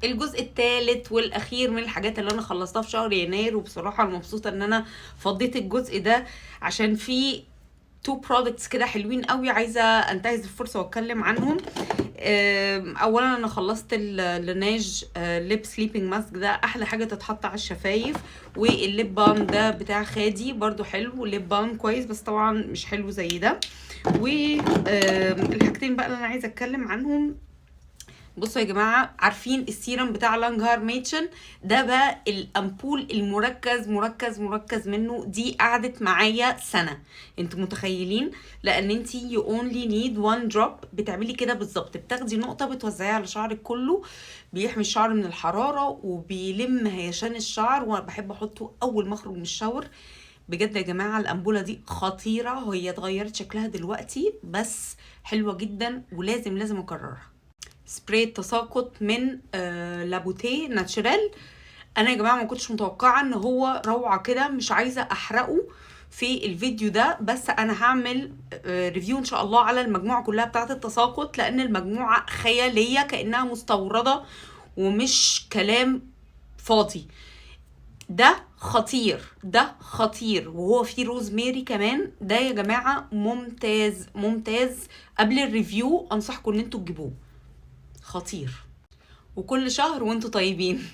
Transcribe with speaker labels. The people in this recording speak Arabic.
Speaker 1: الجزء الثالث والاخير من الحاجات اللي انا خلصتها في شهر يناير، وبصراحه انا مبسوطه ان انا فضيت الجزء ده عشان في تو برودكتس كده حلوين قوي، عايزه انتهز الفرصه واتكلم عنهم. اولا انا خلصت اللاناج ليب سليبنج ماسك، ده احلى حاجه تتحط على الشفايف. والليب بالم ده بتاع خادي برضو حلو، ليب بالم كويس بس طبعا مش حلو زي ده. والحاجتين بقى اللي انا عايزه اتكلم عنهم، بصوا يا جماعه، عارفين السيرم بتاع لانجهار ميتشن ده بقى الامبول المركز مركز مركز منه، دي قعدت معايا سنه، انتوا متخيلين؟ لان انتي يو اونلي نيد وان دروب، بتعملي كده بالظبط، بتاخدي نقطه بتوزعيها على شعرك كله، بيحمي الشعر من الحراره وبيلم هيشان الشعر، وانا بحب احطه اول ما اخرج من الشاور. بجد يا جماعه الانبوله دي خطيره، هي اتغيرت شكلها دلوقتي بس حلوه جدا ولازم لازم اكررها. سبراي تساقط من لابوتيه ناتشورال، انا يا جماعه ما كنتش متوقعه ان هو روعه كده، مش عايزه احرقه في الفيديو ده، بس انا هعمل ريفيو ان شاء الله على المجموعه كلها بتاعه التساقط، لان المجموعه خياليه كانها مستورده ومش كلام فاضي. ده خطير، ده خطير، وهو فيه روزماري كمان، ده يا جماعه ممتاز ممتاز. قبل الريفيو انصحكم ان انتوا تجيبوه، خطير. وكل شهر وانتوا طيبين.